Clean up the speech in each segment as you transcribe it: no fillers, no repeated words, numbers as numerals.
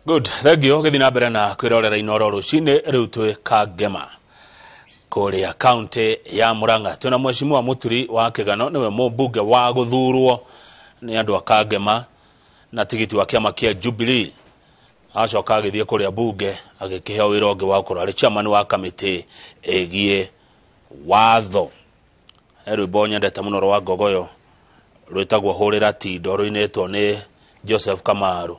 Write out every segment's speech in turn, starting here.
Good, thank you. Githina mbere na kwirorera inoro rucine riu twi Kangema kuria county ya Murang'a. Tuna mheshimiwa Muturi wa Kigano niwe mubunge wa guthurwo ni andu a Kangema na tigiti wa kiama kia Jubilee. Acoka agithie kuria bunge agikiheo wira ungi wa kurari chairman wa committee egie watho. Rwimbo nyendete muno rwa Ngogoyo rwitagwo hurira tindo ruinetwo ni Joseph Kamaru.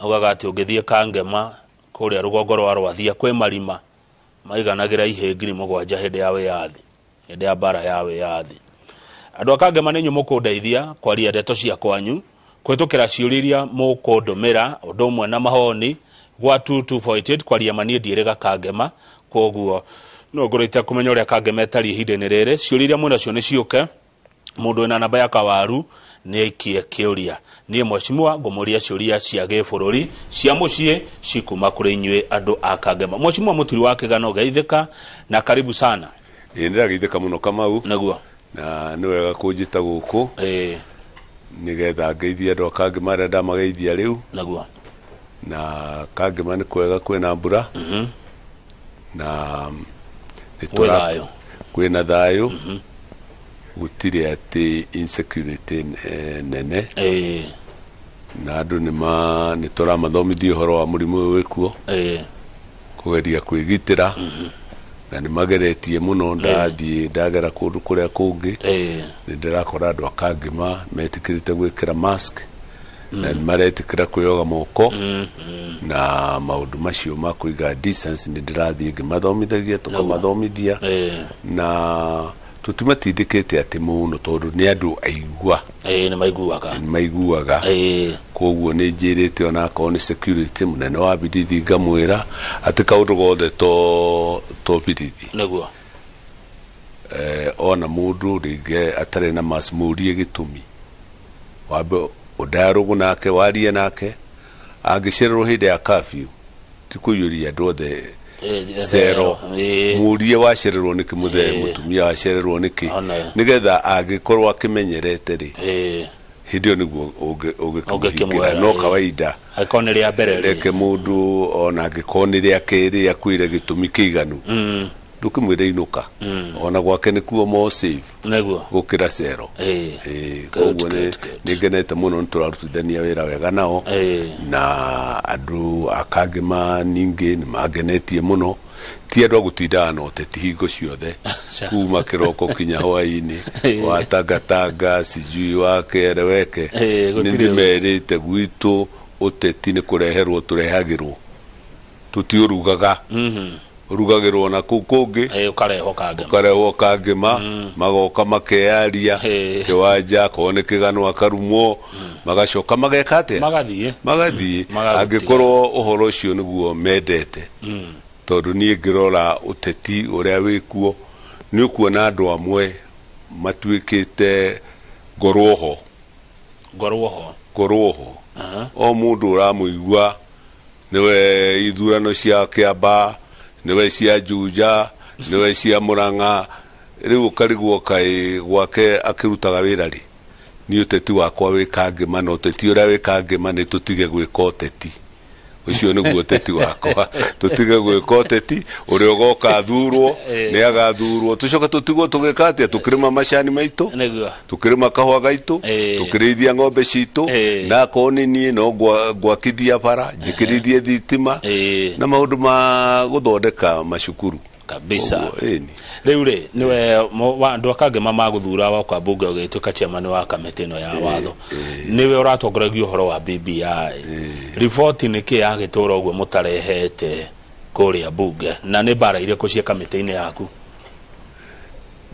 Augaga ati ungithie Kangema kuria rugongo rwa Rwathia kwi marima maiganagira ihengiri mugwanja hindi ya wiyathi hindi ya bara ya wiyathi. Andu a Kangema ninyu mukundeithia kwaria ndeto cia kwanyu kwitukira ciuriria mukundumira undu umwe na mahoni gwa 2248 kwaria manie ndiiriga Kangema koguo no ngurite kumenya uria Kangema etari ihinda-ini riri ciuriria mwina cio ni ciuke mundu ena namba ya kawaru ni ikie kiuria ni mheshimiwa ngumuria ciuria cia gibururi cia mucii cikuma kuri inywe andu a Kangema. Mheshimiwa Muturi wa Kigano geithika na karibu sana. Ndira geithika muno Kamau naguo na ni wega kunjita guku nigetha ngeithia andu a Kangema aria ndamageithia riu naguo na Kangema ni kwega kwina mbura na niturayo kwina thayo gutiri ati insecurity nene na andu ni turamathomithia uhoro wa murimu wikuo kugeria kwigitira na ni mageretie muno ndathie ndagera kundu kuria kungi ni ndirakora andu a Kangema metikirite gwikira mask na maretikira kuyoga moko na maundu macio ma kuiga distance ni ndirathie ngimathomithagia tukamathomithia na tutimatindikite ati muno tondu ni andu aigua ni maiguaga koguo ni njirite ona ko ni security munene wa bidithi ngamwira ati kaundu gothe to bidithi naguo ona mundu ringe atare na masmurie gitumi wabe udarugu nake warie nake agicererwo hindi ya curfew tikuyuria andu othe zero murie wacererwo niki muthe mutumia wacererwo niki nigetha agikorwo akimenyerete ri hindi niguo ugikimwira no kawaida akone ria mbere reke mundu ona agikone ria keri akwire gitumi kiganu ndukimwire inuka ona gwake nikuo mo safe naguo gukira zero koguo ni ngenete muno nturarutithania wira wega nao na andu a Kangema ningi ni magenetie muno ti andu agutindaga na uteti hingo ciothe kuma kiroko kinya hwaini watangatanga sijui wakereweke ni ndimerite gwitu uteti ni kureherwo turehagirwo tutiurugaga rugagirwo na kukungi ukareho Kangema magoka makearia kiwanja kone Kigano akarumwo magacoka magekate magathie agikorwo uhoro ucio niguo mendete tondu ni ngirora uteti uria wikuo ni ukuona andu amwe matuikite ngorwoho o mundu uramuigua niwe ithurano cia Kiamba niwe cia Juja niwe cia Murang'a riu kariguo kai gwake akirutaga wira ri ni uteti wakwa wi Kangema no uteti uria wi Kangema ni tutige gwika uteti ucio niguo uteti wakwa tutige gwika uteti uria ugoka thurwo ni agathurwo tucoka tutigwo tugikate tukirima macani maitu tukirima kahwa gaitu tukirithia ng'ombe citu na koni ni no gwakithia bara njikirithie thitima na maundu ma guthondeka macukuru kabisa riu ri niwe andu a Kangema maguthura wa kwa bunge ugituka chairman wa kamiti no ya watho niwe uratongoragia uhoro wa BBI report ni ki agitura uguo mutarehete kuria bunge na ni bara ile kucia kamiti-ini yaku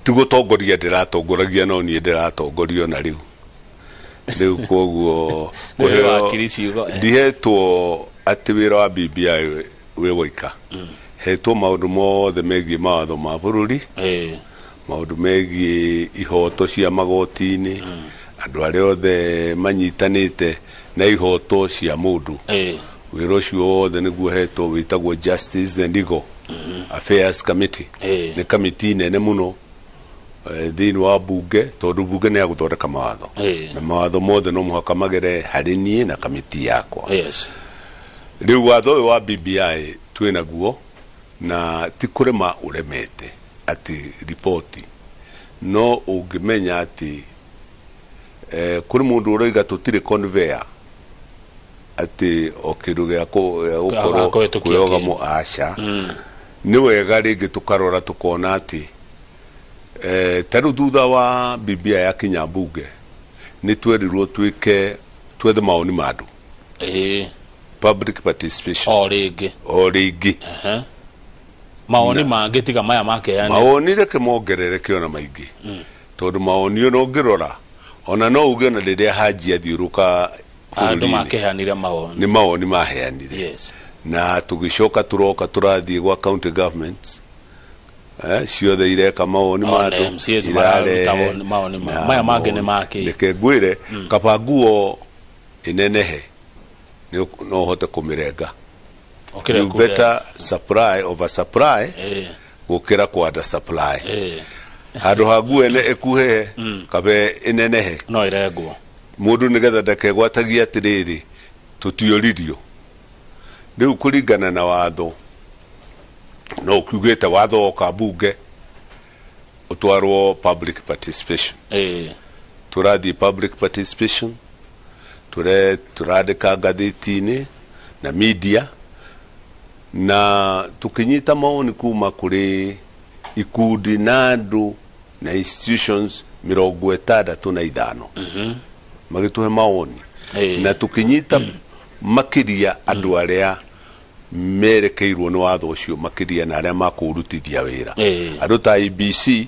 tigutongoria ndiratongoragia no ni ndiratongorio na riu koguo ndihetwo ati wira wa BBI we woika hetwo maundu mothe megie mawatho ma bururi maundu megie ihoto cia magoti-ini andu aria othe manyitanite na ihoto cia mundu wira ucio wothe niguo hetwo witagwo Justice and Legal Affairs Committee ni kamiti nene muno thini wa bunge tondu bunge ni aguthondeka mawatho na mawatho mothe no muhaka magere hari nie na kamiti yakwa riu watho wa BBI twina guo na ti kurema uremete ati ripoti no ungimenya ati kuri mundu uroiga tutire conveyor ati okiruge akoro kuyoga mu asha ni wega ringi tukarora tukona ati taru thutha wa BBI yakinya bunge ni twerirwo twethe maoni mandu public participation o ringi maoni mangi tiga maya make yani maoni reke mongerereke ona maingi tondu maoni ono ngirora ona no uge na riria Haji athiuruka andu makehanire maoni ni maoni maheanire yes na tugicoka turoka turathie gwa county governments ciothe ireka maoni matu irare maoni maya mangi ni make reke ngwire kabanguo inenehe no hote kumirenga you better supply over supply gukira kwada supply handu hagu ene ekuhe kabe inenehe no iregwo mundu nigetha ndakegwatagia atiriri tutioririo riu kuringana na watho no kugete watho ka bunge utwarwo public participation turathi public participation turadika ngathiti-ini na media na tukinyita maoni kuma kuri ikundi na andu na institutions 65 magituhe maoni na tukinyita makiria andu aria merekeirwo ni watho ucio makiria na aria makurutithia wira andu ta IBC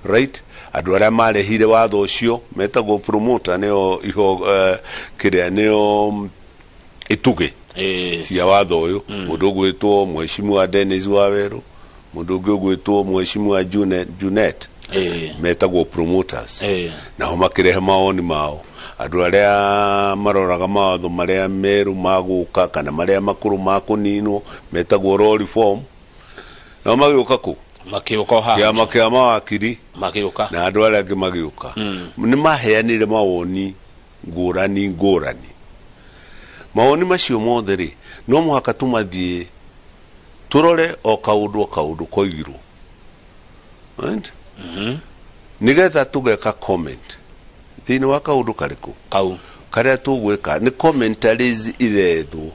right andu aria marehire watho ucio metagwo promoter neo iho kiria neo ituge cia watho uyu mundu gwitwo Mheshimiwa Dennis Waweru mundu gwitwo Mheshimiwa Junet metagwo promoters na ho makirehe maoni mao andu aria maroraga mawatho maria meru maguka kana maria makuru makuninwo metagwo law reform na magiuka ku makiuka ha ya makia mawakiri magiuka na andu aria angi magiuka ni maheanire mawoni ngurani maoni macio mothe ri no muhaka tumathie turore o kaudu koigirwo right nigetha tugeka comment thini wa kaudu kariku karia tugwika ni commentaries irethwo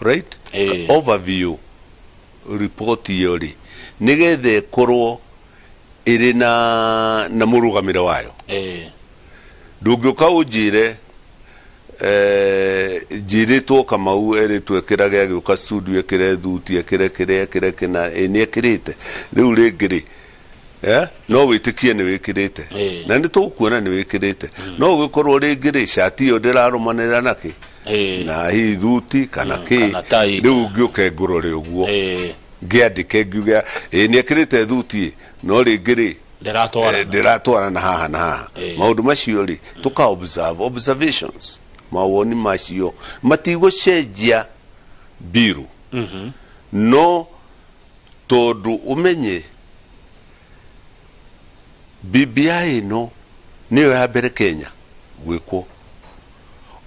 right overview report yori nigetha ikorwo iri na murugamire wayo ndungiuka unjire jiritwo Kamau eritwo ekirage agiuka studio ekire thuti ekire kina ni ekirite riu ringiri no witikie ni wikirite na ndi tukuona ni wikirite no ugikorwo ringiri shati yo ndirarumanira naki na hi thuti kana ki riu ngiuke ngurore uguo ngiandike ngiuga ni ekirite thuti no ringiri ndiratwara na haha maundu macio ri tuka observations mawoni macio matigũcenjia biru no tondu umenye BBI no niyo ya mbere Kenya gwikwo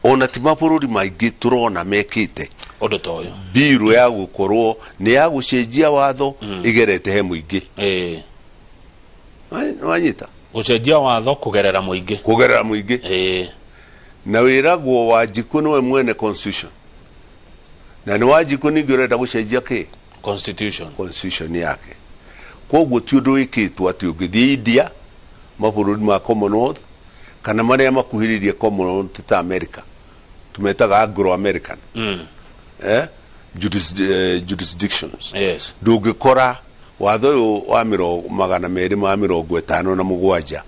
ona ti mabũrũri maingĩ turona mekite undu toyo biru ya gukorwo ni ya gucenjia watho igerete he muingi wanyita gucenjia watho kugerera muingi na wiragwo Wanjiku niwe mwene constitution na ni Wanjiku ningi urenda gucenjia ki constitution yake koguo ti undu wikitwo ati ungithie India mabũrũri ma Commonwealth kana maria makuhiririe Commonwealth ta America tumetaga Anglo American jurisdictions ndungikora watho uyu wa 257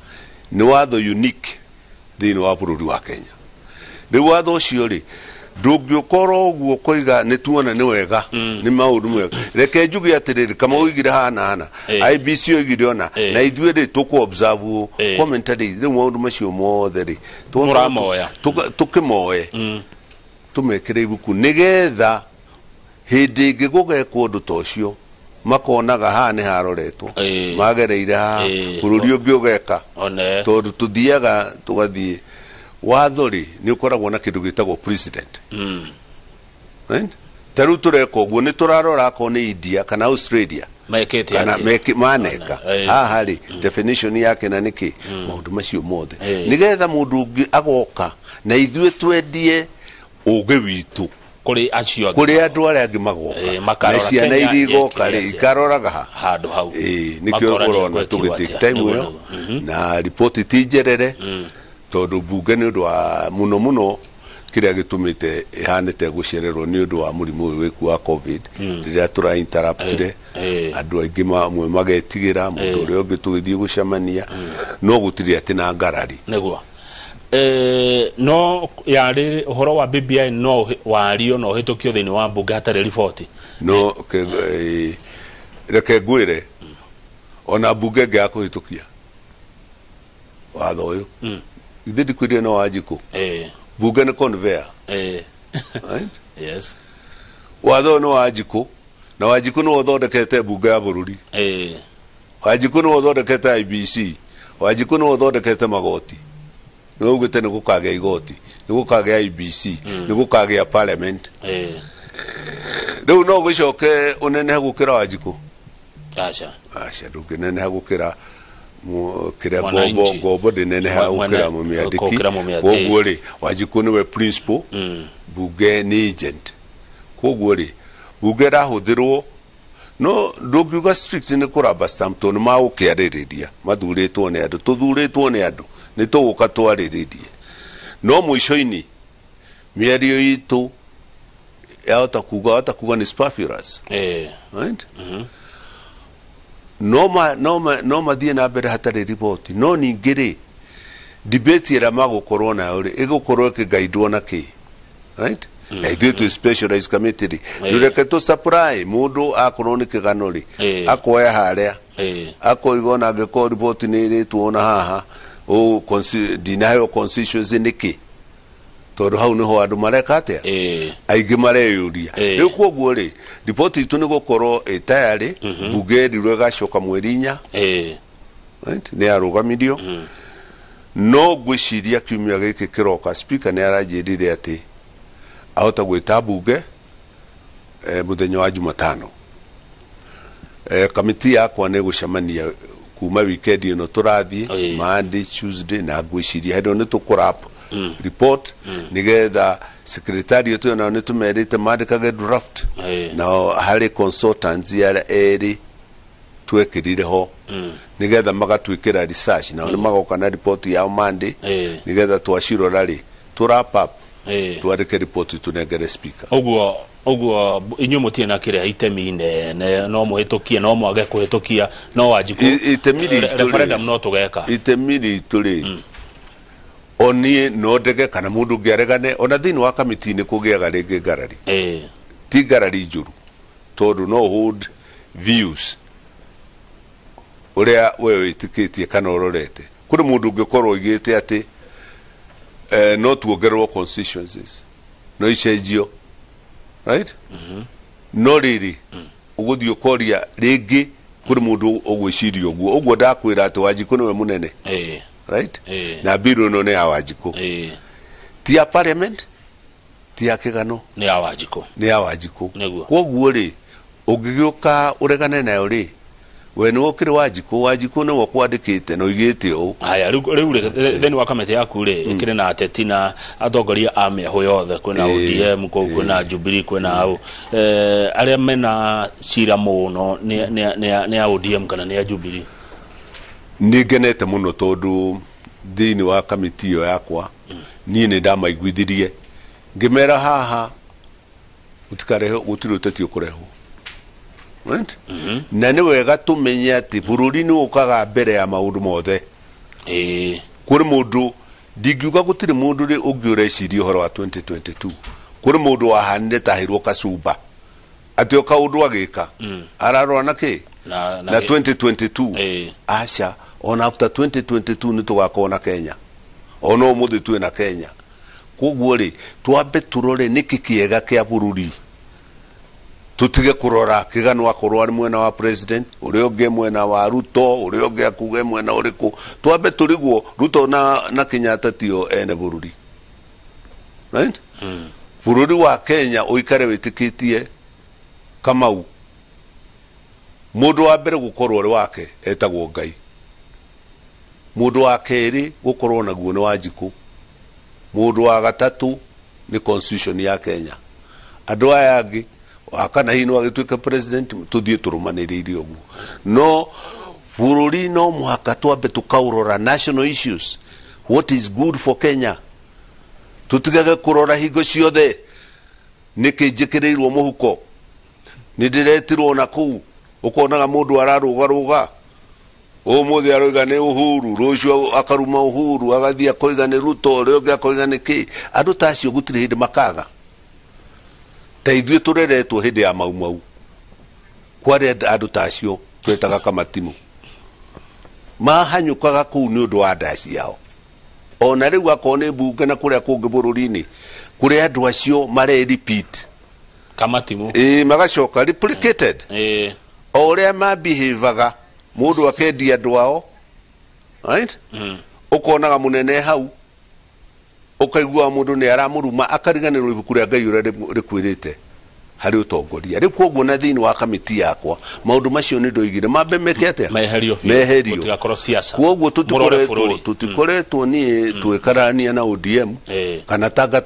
ni watho unique thini wa bũrũri wa Kenya riu watho ucio ri ndungiukorwo uguo koiga ni tuona ni wega ni maundu mwega reke njugi atiriri kama uigire hana IBC oigire ona na ithuĩ ri tuku observe commentary riu maundu macio mothe ri tukimoe tumekire ibuku nigetha hindi ingi gugekwo undu tocio makonaga ha ni haroretwo magereire ha bururi ungi ugeka tondu tuthiaga tugathie watho ri ni ukoragwo na kindu gitagwo president right taru tureka uguo ni turarora ko ni India kana Australia kana maneka hari definition yake na niki maundu macio mothe nigetha mundu ungi agoka na ithue twendie uge witu kuri acio kuri andu aria angi magoka na ciana iria igoka ri ikaroraga handu hau nikio urona tugitake time yo na report tijerere tondu bunge ni undu wa muno kiria gitumite ihanite gucererwo ni undu wa murimu uyu wiku wa covid riria tura interruptire andu aingi mamwe magetigira mundu uria ungi tugithii gucemania no gutiri ati na ngarari niguo no yari uhoro wa BBI no wario no hitukio thini wa bunge hatari report no reke ngwire ona bunge nge akuhitukia watho uyu ithe ndikwirie no Wanjiku bunge ni conveyor right yes watho no Wanjiku na Wanjiku no thondekete bunge ya bururi Wanjiku no thondekete IBC Wanjiku no thondekete magoti no ugite ni gukagea igoti ni gukagea IBC ni gukagea parliament riu no gucoke unene gukira Wanjiku acha ndunginene gukira kira gobo dinene gukira mumiandiki koguo ri Wanjiku niwe principal bunge ni agent koguo ri bunge rahuthirwo no ndungiuga strict ni kuraba stamp to ni maukiririria mathuritwo ni andu tuthuritwo ni andu ni tuguka twariririe no mwisho-ini mĩario itu yahota kuga ni superfluous right no mathie na mbere hatari report no ningiri debate ira magukorwo nayo ri igukorwo ikigaidwo na ki right na ithuĩ tu specialized committee rureke tu supply mundu akorwo ni kigano ri akoya haria akoigo na ngeko report ni iritwo na haha o dinayo constituency niki tondu hau niho andu mareka atia aingi mareyuria riu koguo ri report itu ni gukorwo tayari bunge rirwe gacoka mweri 4 right ni arugamirio no gwiciria kiumia giki kiroka speaker ni aranjirire ati ahota gwita bunge muthenya wa Jumatano kamiti yakwa ni gucemania kuma weekend ino turathie Monday Tuesday na gwiciria hendo ni tukurap report nigetha secretariat yo na ni tumerite mandikage draft na hari consultants ya eri twekirire ho nigetha magatwikira research na ni magoka na report ya Monday nigetha twacirora ri turap up twarike report tunengere speaker oguo inyu mutie na kiria itemi nene no muhitukie no mwage kuhitukia no Wanjiku referendum no tugeka itemi tuli oni no ndege kana mundu ngiaregane ona thini wa kamiti ni kugiaga ringi ngarari ti ngarari njuru tondu no hold views uria we itikitie kana urorete kuri mundu ngikorwo igite ati no tuongerwo constituencies no icenjio right no riri uguthio koria ringi kuri mundu ogwiciria uguo ndakwira ati Wanjiku niwe munene right na biru no ne ya Wanjiku ti ya parliament ti ya kigano ni ya Wanjiku koguo ri ungigiuka uregane nayo ri we ni ukiri Wanjiku ni wakwandikite no igite o aya riu theni wa kamete yaku ri ikire na ateti na atongoria a miaho yothe kwina ODM kwina Jubilee kwina au aria mena cira muno ni ODM kana ni Jubilee nigenete muno tondu thini wa kamiti yo yakwa ni ndamaiguithirie ngimera haha utikareho utiruteti ukureho right na ni wega tumenye ati bururi ni ukaga mbere ya maundu mothe kuri mundu ndingiuga gutiri mundu ri ungiureciria uhoro wa 2022 kuri mundu wahanire tahirwo kacumba ati okaundu agika ararwa na ki na 2022 acha on after 2022 ni tugakona Kenya ono umuthi tu na Kenya koguo ri twambe turore niki kiega kia bururi tutige kurora kigano akorwo ari mwena wa president uri ungi mwena wa Ruto uri ungi akuge mwena uriku twambe turigwo Ruto na Kenyatta tio ene bururi right bururi wa Kenya uikare witikitie Kamau mundu wa mbere gukorwo ri wake etagwo Ngai, mundu wa keri gukorwo naguo ni Wanjiku, mundu wa gatatu ni constitution ya Kenya. Andu aya angi akana hino agituika president tuthie turumaniririe uguo. No bururi no muhaka twambe tukaurora national issues, what is good for Kenya. Tutigage kurora higo ciothe nikinjikirirwo muhuko nindiretirwo na kuu ukonaga mundu ararugaruga umuthi aroiga ni Uhuru, rucio akaruma Uhuru, agathia koiga ni Ruto, rionge akoiga ni ki. Andu tacio gutire hindi makaga ta ithuĩ tureretwo hindi ya maumau kwari andu tacio twetaga kamatimu mahanyukaga kuu ni undu wa ndaci yao. Ona riu akone bunge na kuria kungi bururi-ini kuria andu acio mare repeat kamatimu magacoka replicated oria mabehaviaga mundu akendia andu ao, right? Ukonaga munene hau ukaigua mundu ni aramuruma akariganirwo ibuku ria Ngai uria rikwirite hari utongoria. Riu koguo na thiini wa kamiti yakwa maundu macio ni ndoigire mambe meke atia meherio gutigakorwo siasa. Koguo tutikoretwo ni twikarania na ODM kana tanga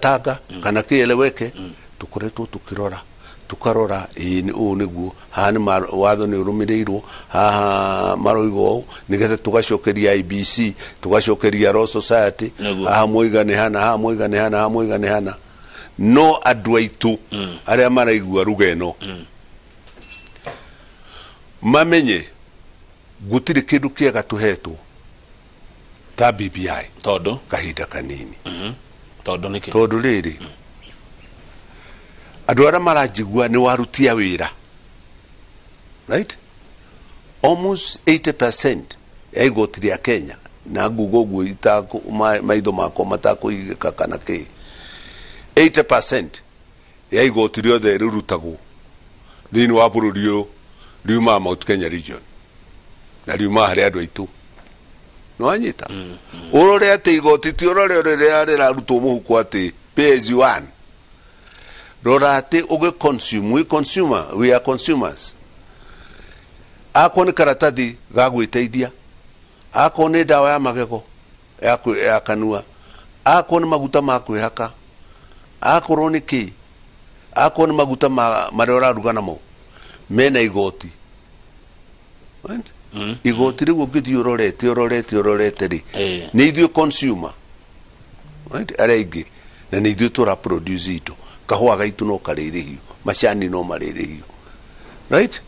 kana kieleweke, tukoretwo tukarora ni u niguo hani watho ni urumirirwo haha maroigo nigetha tugacokeria IBC tugacokeria Law Society haha moigane hana no andu aitu aria maraigua rugeno mamenye gutiri kindu kiega tuhetwo ta BBI todo kahinda kanini todo niki todo riri andu aria marajigua ni warutia wira, right? Almost 80% ya igoti ria Kenya na ngugo guo itako maitho mako matakuigika kana ki 80% ya igoti riothe rirutagwo thiini wa bururi uyu riuma Mount Kenya region na riuma hari andu aitu no anyita urore ati igoti ti urore riria rirarutwo muhuko ati pay as you earn. Rora ati uge consume, we are consumers. Ako ni karatathi ga gwiteithia, ako ni dawa ya magego ya kanua, ako ni maguta ma kwihaka, ako ni ki, ako ni maguta maria uraruga namo mena igoti, right? Igoti riu ngithi urorete ri ni ithuĩ consumer, right? Aria ingi na ni ithuĩ tura produce indo, kahua gaitu no karirihio, macani no maririhio, right?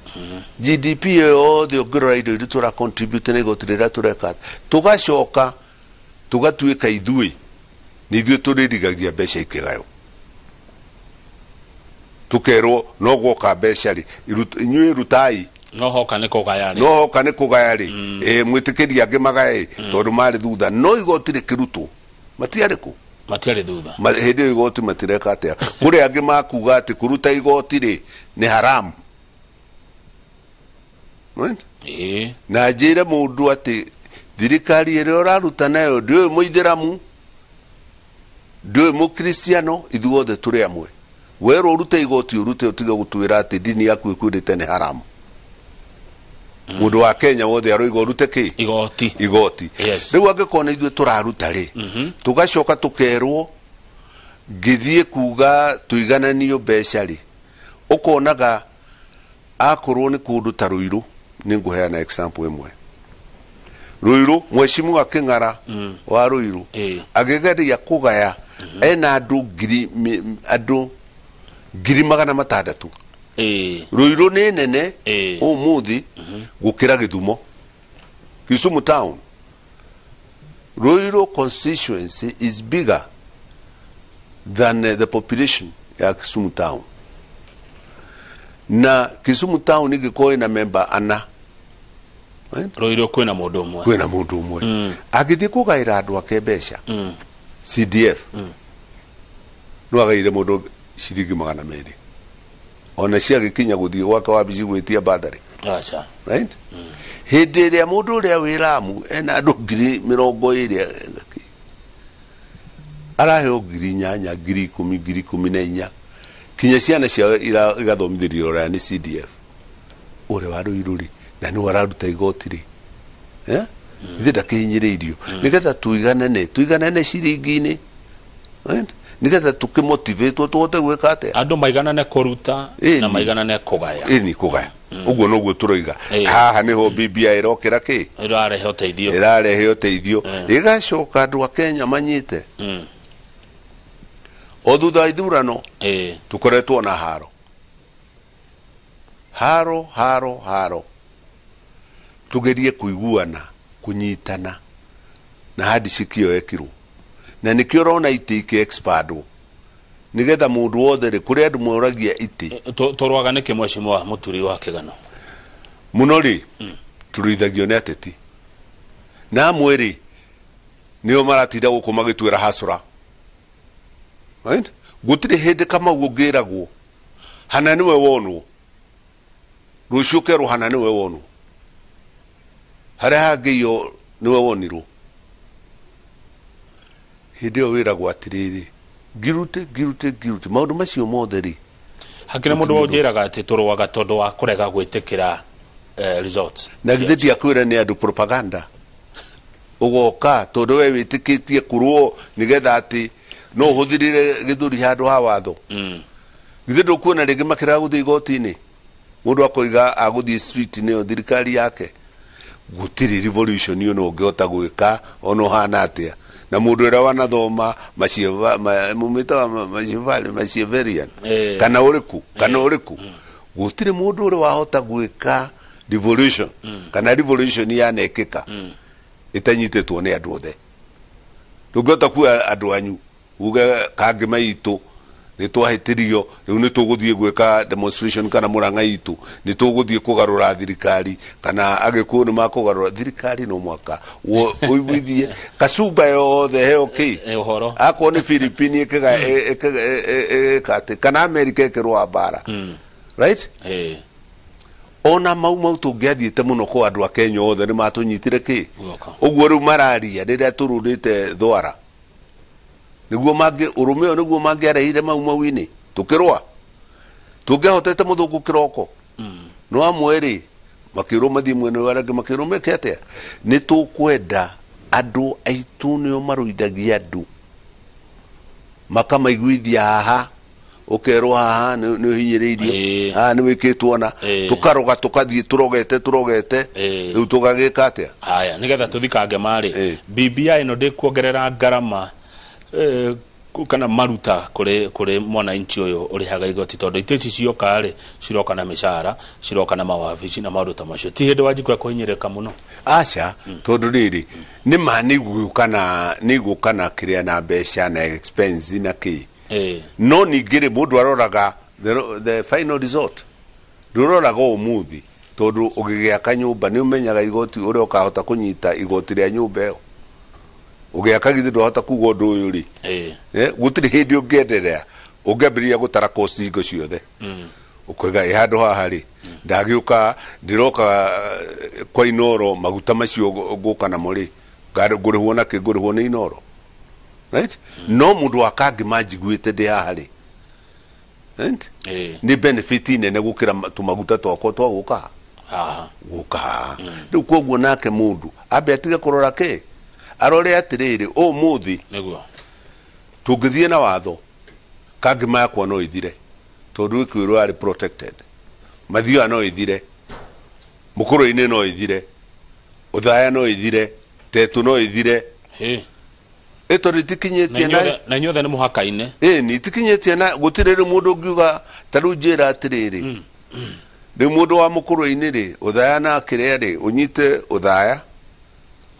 GDP yothe ungirora indo iria tura contribute na igoti riria tureka tugacoka tugatuika ithuĩ ni ithuĩ turirigagia mbeca ikigayo, tukerwo no gwoka mbeca ri inyuĩ rutai no hoka ni kugayari mwitikiria angi magae tondu mari thutha no igoti rikirutwo matiari thutha hindi igoti matireka atia kuri angi makuga ati kuruta igoti ri ni haram, right? Na njire mundu ati thirikari iri uraruta nayo ndiwe muithiramu ndiwe mukristiano ithuothe turi amwe, wero urute igoti urute utiga gutwira ati dini yaku ikwirite ni haramu. Mundu wa Kenya wothe aroiga urute ki igoti riu angikona ithuĩ turaruta ri tugacoka tukerwo ngithie kuga tuigananio mbeca ri ukonaga akorwo ni kundu ta Ruiru, ni nguheana example imwe. Ruiru mheshimiwa King'ara wa Ruiru agigeria kugaya ena andu ngiri magana matandatu. Ruiru ni nene umuthi gukira Githumo, Kisumu town. Ruiru constituency is bigger than the population ya Kisumu town. Na Kisumu town igiko ina member ana, Ruiru kwina mundu umwe agithi kugaira andu ake mbeca CDF no agaire mundu ciringi 200 ona cia gikinya guthii gwaka wabici gwitia bathari, right? Hindi iria mundu uria wiramu ena andu 20,000 araheo ngiri 8 ngiri 10 ngiri 14 kinya ciana cia igathomithirio ra ni CDF ore waru iruri na ni wararuta igoti ri ithe ndakinyiririo nigetha tuiganane ciringi-ini nigetha tukimotivate tuote gwika ate andu maiganane kuruta na maiganane kugaya ni kugaya uguo noguo turoiga haha niho BBI irokira ki irarehe uteithio igacoka andu a Kenya manyite o thutha ithurano tukoretwo na haro tugerie kuiguana kunyitana na hadi sikio ekirwo na nikio rona itike expandwo nigetha mundu wothe ri kuri andu moragia iti torwaga niki mweshimwa muturi wa kigano muno ri turuithagio ni ateti na mweri nio maratinda guku magitwira hasura right gutire hende kama gugiragwo hana niwe wonwo rucuke ruhana niwe wonwo hare hangiyo niwe wonirwo hinde o wiragwo atiriri girute maundu macio mothe ri hakire mundu wonjiraga ati turwaga tondu wa kurega gwitikira results na githeti akwira ni andu propaganda ugoka tondu we witikitie kurwo nigetha ati no huthirire githuri handu ha watho githe ndukuona ringi makira guthii igoti-ini mundu akoiga aguthii street ni thirikari yake gutiri revolution yo no ngihota gwika ono hana atia na mundu era wanathoma mumita machieverian kana uriku gutiri mundu uri wahota gwika revolution kana revolution yanekika itanyititwo ni andu othe ndungihota kuwa andu anyu uge kangi maitu ni twahitirio riu ni tuguthie gwika demonstration kana muranga itu ni tuguthie kugarura thirikari kana agikuo ni makugarura thirikari no mwaka uiguithie kasuba yothe heo ki uhoro ako ni Philippines kate kana America ekirwa bara right ona mau tungiathiite muno kwa andu a Kenya othe ni matunyitire ki uguo riu mararia riria turundite thwara niguo mangi urumeo niguo mangi arehire mau-ini tukirwa tungihotete muthungu kiroko no amweri makiro mathi mwene warage makiro mekete ni tukwenda andu aitu nio maruithagia andu makamaiguithia haha ukerwa haha ni hinyiriirio haha ni wikitwo na tukaroga tukathie turogete riu tugagika atia haya nigetha tuthikange mari BBI no ndikuongerera ngarama kana maruta kuri mwananchi uyu urihaga igoti tondu iteci cioka ri ciroka na mishara ciroka na mawabici na maruta macio ti hindi wajikwa kuhinyirika muno acha tondu riri ni mani gukana kiria na mbeca na expense na ki no ningiri mundu aroraga the final result ruroraga umuthi tondu ugigiaka nyumba ni umenyaga igoti uria ukahota kunyita igoti ria nyumba iyo ugiaka githe ndohota kuga undu uyu ri gutiri hindi ungienderea ungiambiria gutara cost ingo ciothe ukoiga handu haha ri ndagiuka ndiroka kwa Inoro maguta macio nguka namo ri ngurihwo na ngurihwo ni Inoro right no mundu akangi manjiguite ndi haha ri ni benefit nene gukira tumaguta twako twaguka guka riu koguo nake mundu ambe atige kurora ke arore atiriri umuthi niguo tungithie na watho kangi makwa no ithire tondu ikwirwo ari protected mathio no ithire mukuru-ini no ithire uthaya no ithire tetu no ithire eto ritikinyetie na nyothe ni muhaka-ini ni tikinyetie na gutiriri mundu ngiuga taru njira atiriri ni mundu wa mukuru-ini ri uthaya na kiria ri unyite uthaya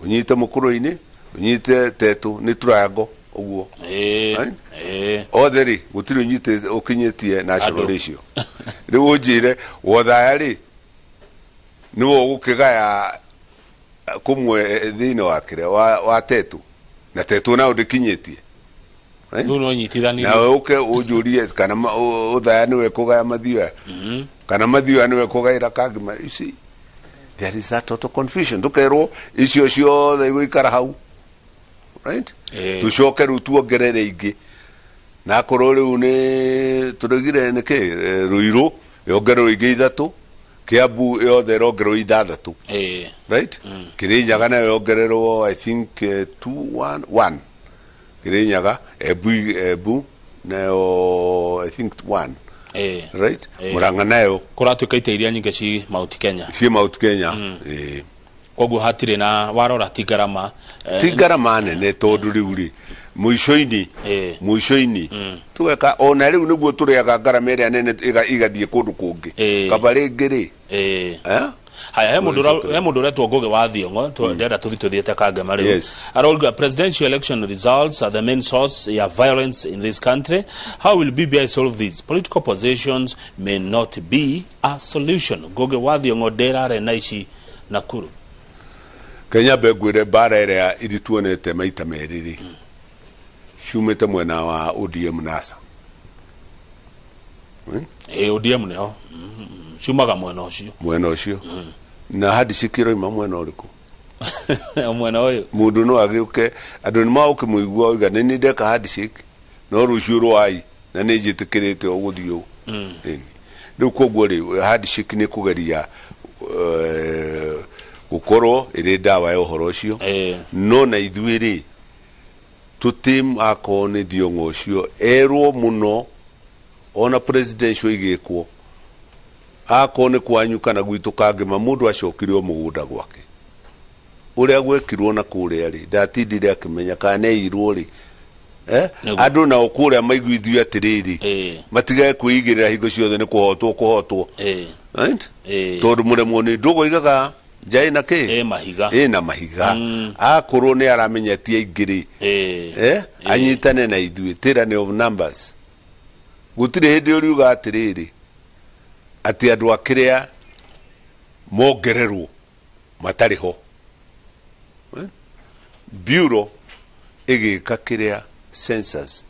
unyite mukuru-ini unyite tetu ni triangle uguo othe ri gutiri unyite ukinyetie national ratio riu unjire wothaya ri niwo gukigaya kumwe thiini wa kire wa tetu na tetu na udikinyetie no nyitithani na uke ujurie kana uthaya niwe kugaya mathio kana mathio niwe kugaira kangima ici there is a total confusion tukerwo icio ciothe igũikara hau right tucoke riu tuongerere ingi na korwo riu ni turigire ni ki Ruiru yongererwo ingi 3 Kiambu yothe rongererwo 6 right Kirinyaga nayo yongererwo I think 1 Kirinyaga Embu nayo I think 1 right Murang'a nayo kuratuika ite iria nyinge ci Mount Kenya koguo hatire na warora tigarama nene tondu riu ri muico-ini tugeka ona riu niguo turiaga ngarama iria nene igathie kundu kungi kabaringi ri haya he mundu retwo Ngugi wa Thiong'o ndenda tuthiete Kangema riu arauga presidential election results are the main source of violence in this country. How will BBI solve these? Political positions may not be a solution. Ngugi wa Thiong'o nderare na ici Nakuru Kenya begwire bara iria irituonete maita meriri ciumite mwena wa ODM NASA ODM neho ciumaga mwena ucio na hadi sikiro ima mwena uriku mwena uyu mundu no agiuke andu ni mauke muigua oiga ni ndeka hadi sik no rucio rwai na ni jitikirite oguthio riu koguo ri hadi sik ni kugeria gukorwo iri dawa ya uhoro ucio no na ithuiri tutim akone Thiong'o ucio erwo muno ona presidential igikwo akone kwanyuka na gwitu Kangema mundu acokirio mugunda gwake uria gwekirwo na kuria ri ndatindire akimenya kana irwo ri andu na okuria maiguithio atiriri matige kuigirira hingo ciothe ni kuhotwo right tondu muremwo ni ndugo igaga jai na ke na mahiga akorwo ni aramenya ti aingiri anyitane na ithui tyranny of numbers gutire hindi uriuga atiriri ati andu akiria mongererwo matari ho bureau igika kiria census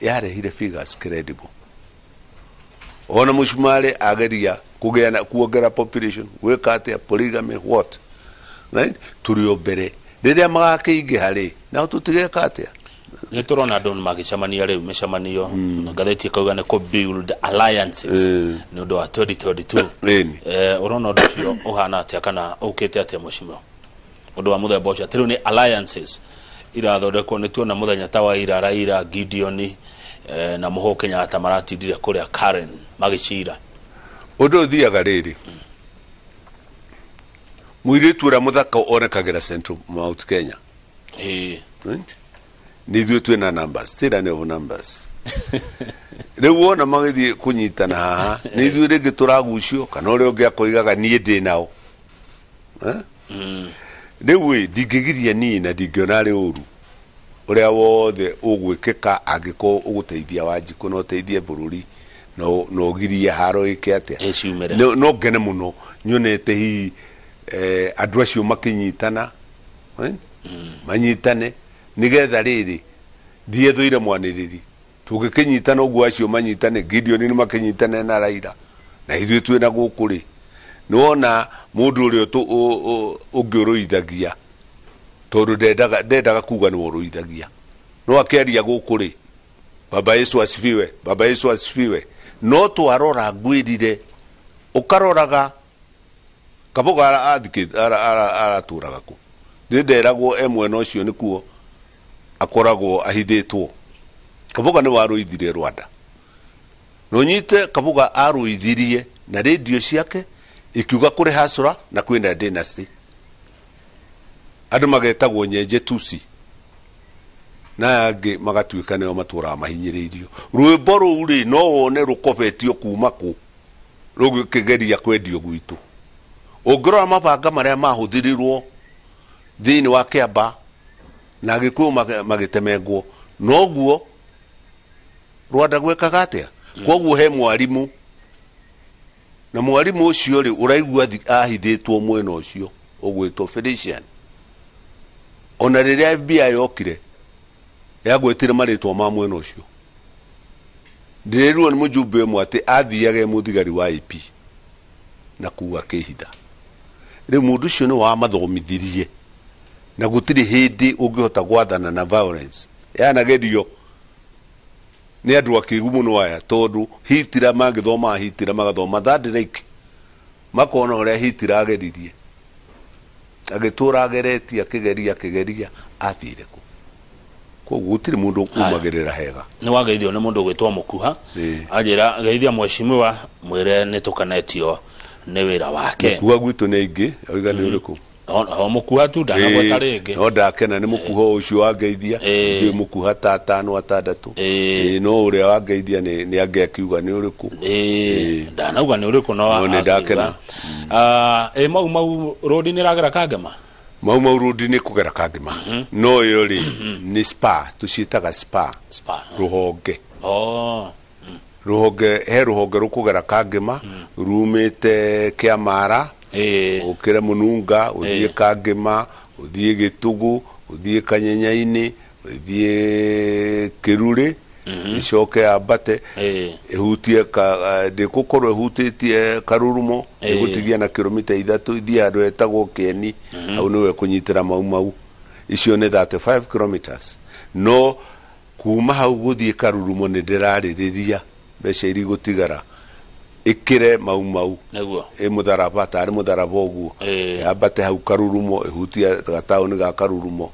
yarehire figures credible ona mushumare ageria kugena kuongera population wekate polygamy what right turio bere riria magakingi hari na tutigeka atia ni turona andu magicamania riu micamanio ngatheti kauga ni build alliances ni undu wa 2022 urona undu ucio uhana atia kana ukite atia mucimo undu wa muthemba ucio ati riu ni alliances irathondekwo ni tuona muthenya tawa Raila Gideon na Muhuu Kenyatta maratindire kuria Karen magicira undu thiaga riri muiritu ura muthaka onekagira Central Mount Kenya ni ithuĩ twĩna numbers tyranny of numbers rĩu wona magĩthiĩ kũnyitana haha nĩ ithuĩ rĩngĩ tũragucio kana ũrĩa ũngĩ akoigaga niĩ ndĩ nao rĩu ndingĩgiria niĩ na ndingĩona arĩ ũru ũrĩa wothe ũgwĩkĩka angĩkorwo ũgũteithia Wanjikũ na ũteithie bũrũri na ũgirie haro ĩke atĩa no ngene mũno nyonete hihi andũ acio makĩnyitana manyitane nigetha riri thie thuire mwaniriri tugikinyitana uguo acio manyitane Gideon ni makinyitane na Raila na ithuĩ twina guku ri nona mundu uria ungiuruithagia tondu ndendaga kuga ni uruithagia no akeria guku ri Baba Yesu asifiwe no twarora ngwirire ukaroraga kaboga araturaga ku nderagwo emwena ucio ni kuo akoragwo ahithitwo kaboga ni waruithire Rwanda no nyite kaboga aruithirie na radio ciake ikiuga kuri hasura na kwina dynasty andu magetagwo nyenje tusi na angi magatuika neo matura mahinyiririo rwimbo ruri no wone rukobetio kuma ku rugikigeria kwendio gwitu ungirora mabanga maria mahuthirirwo thini wa Kiamba na Gikuyu magitemengwo noguo Rwanda gwekaga atia koguo he mwarimu na mwarimu ucio ri uraigua ahithitwo mwena ucio ugwitwo Felician ona riria FBI yokire yagwetire maritwa ma mwena ucio ndirirwo ni mujumbe mwate athiage muthigari wa IP na kuwa kihitha ri mundu ucio ni wa mathomithirie na gutiri hindi ungihota gwathana na violence yanagerio ni andu akigu muno aya tondu hitira magithoma hitira magathoma thathirike makona uria hitira ageririe agitura ageretie akigeria athire ku koguo gutiri mundu kumagirira hega ni wageithio ni mundu gwitwa Mukuha ajira geithia mweshimiwa mwire nitukanetio ni wira wake Mukuha gwitu ni ingi oiga ni uriku Mukuha tu ndana gweta ringi no ndakena ni Mukuha ucio wageithia ndi Mukuha tatano atandatu no uria wageithia ni angekiuga ni uriku ndanauga ni uriku no ni ndakena mau rodi ni ragera Kangema mau rodi ni kugera Kangema no yo ri ni spa tucitaga spa ruhonge ruhonge he ruhonge rukugera Kangema rumite Kiamara ukire Mununga uthie Kangema uthie Gitugu uthie Kanyenyaini uthie Kiruri icoke abate ehutie ndikukorwo ehutitie Karurumo egutigia na kilomita 3 ithie andu etagwo Kieni au niwe kunyitira mau icio ni 35 kilometers no kuma hau guthie Karurumo ni ndiraririria mbeca iri gutigara ikire mau neguo mutharaba tari mutharaba oguo abate hau Karurumo ehutia gataoni ga Karurumo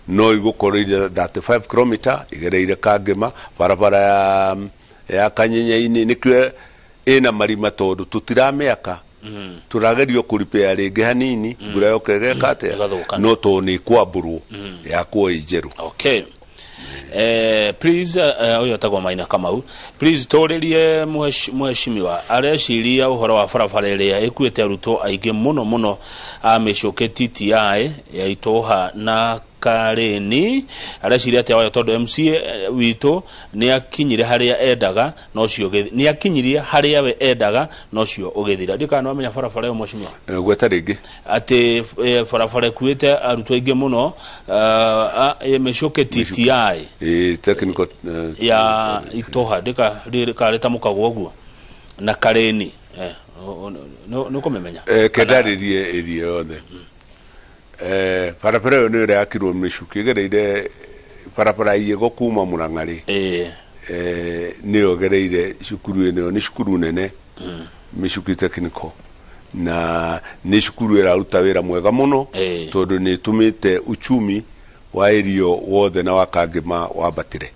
no igukorwo 35 km igereire Kangema barabara ya Kanyenyaini nikwe ina marima tondu tutirameaka turagerio kuripea ringi hanini mbura yokege kate no to ni kwamburwo ya kwa ijeru okay please oyo tagwa Maina Kamau please toririe muheshimiwa areciria uhoro wa barabara iria ikuite aruto aingi muno amecoke TTI ya Itoha na Kareni areciria ati ayo tondu MCA wito ni akinyire haria endaga no cio ni akinyirie haria we endaga no cio ugithira ndikana amenya barabara yo muheshimiwa gweta ringi ati barabara kuite aruto aingi muno emecoke TTI technical ya Itoha ndika reta mukagwo guo na Kareni no kumemenya kedaririe iri yothe parapara yo ni yakirwo mishuki gereire parapara yego kuma Murang'ari ni ogereire shukuru ene ni shukuru nene mishuki technical na ni shukuru era rutawira mwega muno tondu ni tumite uchumi wa irio wothe na wa Kangema wa batire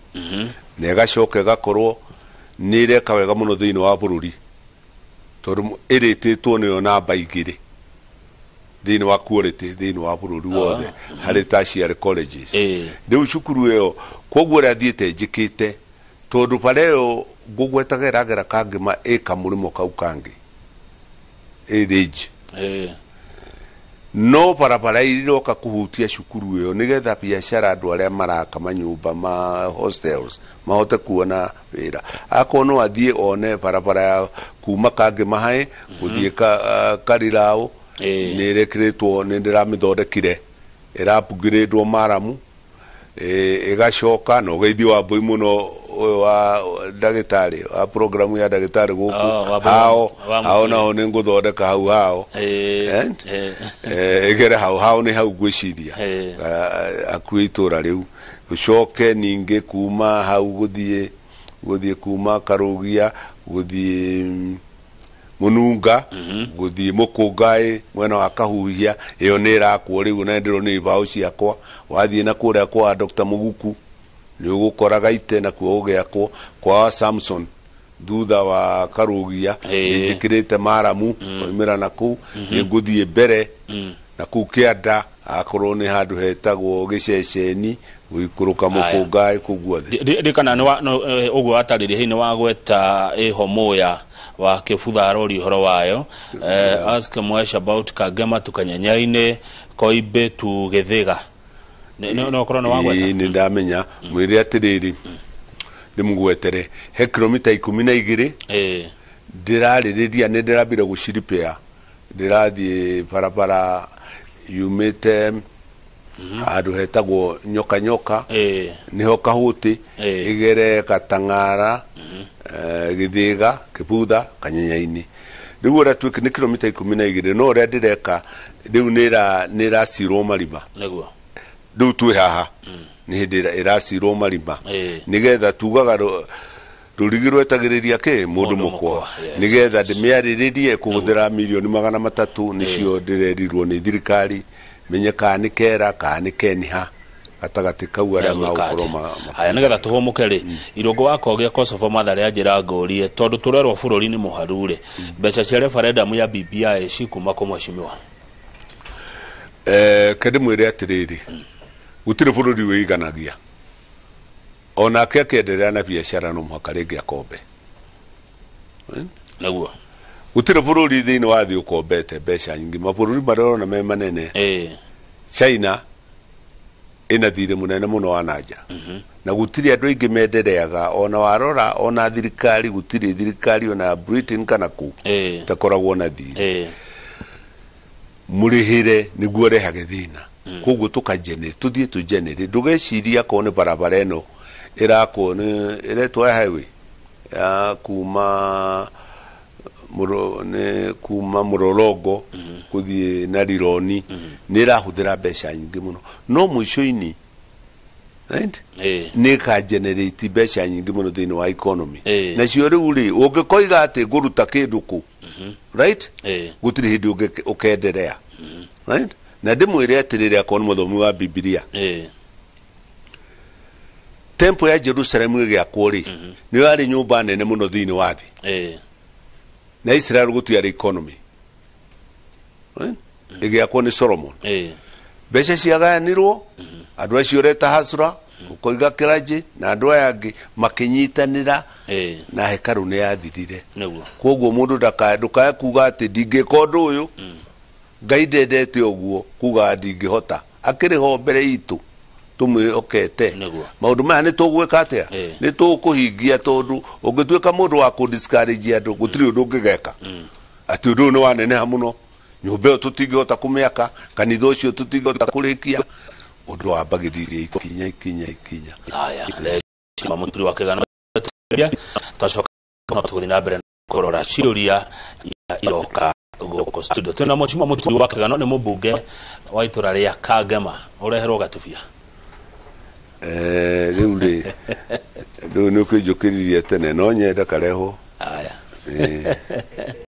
nega shoke gakorwo ni reka wega muno thiini wa bururi tondu irititwo ni ona baigire thiini wa quality thiini wa bururi wothe hari tertiary colleges riu cukuru iyo koguo rathiite njikite tondu pareo gugwetagera Kangema kamurimo kau kangi age no barabara iroka kuhutia cukuru iyo nigetha biashara andu aria maraka manyumba ma hostels mahote kuona wira akono athie one barabara ya kuma Kangema hai guthie Karirao ni rekiritwo ni ndiramithondekire irapugirindwo Maramu igacoka no geithio wa mbui muno wa ndagitari wa program ya ndagitari guku hao naho ni nguthondeka hao igere hao ni hau gwiciria akuitura riu gucoke ninge kuma hau guthie kuma Karugia guthie Mununga guthie Mukungai mwena wa Kahuhia iyo ni rakwo riu na ndiro ni bao ciakwa wathie na kuria kwa Dr. Muguku ni ugukoraga ite na kuo ugiakwo kwa Samson thutha wa Karugia njikirite Maramu oimira na ku ni guthie mbere na ku Kianda akorwo ni handu hetagwo Giceceni guikuruka Mukungai kuguothe ndikana ni uguo ataririe hini wa gweta ihomoya wa Kibutha rori horo wayo ask Mwesh about Kangema tukanyenyaine Koibe tu Githiga no korona wa gweta ni ndamenya mwiri atiriri ndimugwetere he kilomita 12 ndiraririria ni ndirabire guciripea ndirathie barabara yumite andu hetagwo nyoka niho Kahuti igere Katang'ara Githiga Kibutha Kanyenyaini riu ratu ni kilomita 12 no ria ndireka riu nira siro marima neguo riu twi haha ni hindi iracirwo marima nigetha tugaga rurigi rwetagiriria ki mundu mukwa nigetha ndimiariririe kuhuthira milioni 300 nicio ndirerirwo ni thirikari menye ka ni kera ka ni keniha gatagati kau aria magukorwo haya nigetha tuhumuke ri irongo wako gia Kosovo mathare anjira ngorie tondu turerwo bururi ni muharure mbeca cia referendum ya BBI cikuma ku mweshimiwa kende mwire atiriri gutire bururi wiganagia ona akenderea na biashara no muhaka ringi akombe naguo gutire bururi thiini wa thi ukombete mbeca nyingi mabururi marona me manene China ina thire munene muno wa nanja na gutire andu ingi mendereaga ona warora ona thirikari gutire thirikari ona Britain kana ku takoragwo na thire murihire niguo rehage thina koguo tukagenere tuthie tugenere ndugeciria ko ni barabara eno irako ni iretwa highway ya kuma Murolongo kuthie na Rironi ni irahuthira mbeca nyingi muno no mwisho-ini right ni ka generate mbeca nyingi muno thini wa economy na cio riu ri ungikoiga ati nguruta kindu ku right gutiri hindi ukenderea right na ndimwire atiriri akoni muthomi wa Biblia tempo ya Jerusalem igiakwo ri ni yari nyumba nene muno thini wa thi na Israel gutiari economy igiakwo ni Solomon mbeca ciagayanirwo andu acio reta hasura ukoiga kiraji na andu aya angi makinyitanira na hekaru ni yathirire koguo mundu ndukaya kuga ati ndingika undu uyu Ngai ndendete uguo kuga ndingihota akiriho mbere itu tumwihokete maundu maya ni tugwika atia ni tukuhingia tondu ungituika mundu wa kudiscourage andu gutiri undu ungigeka ati undu ni waneneha muno nyumba iyo tutingihota kumiaka kanitha ucio tutingihota kurikia undu wambagiririe ikinya haya le muturi wa kigano twacoka tuguthi na mbere kurora ciuria ya iroka goko studio tuna mweshimiwa muturi wa kigano ni mubunge wa itura ria Kagema ureherwo gatubia riu ni ukijukiririe tene no nyenda kareho haya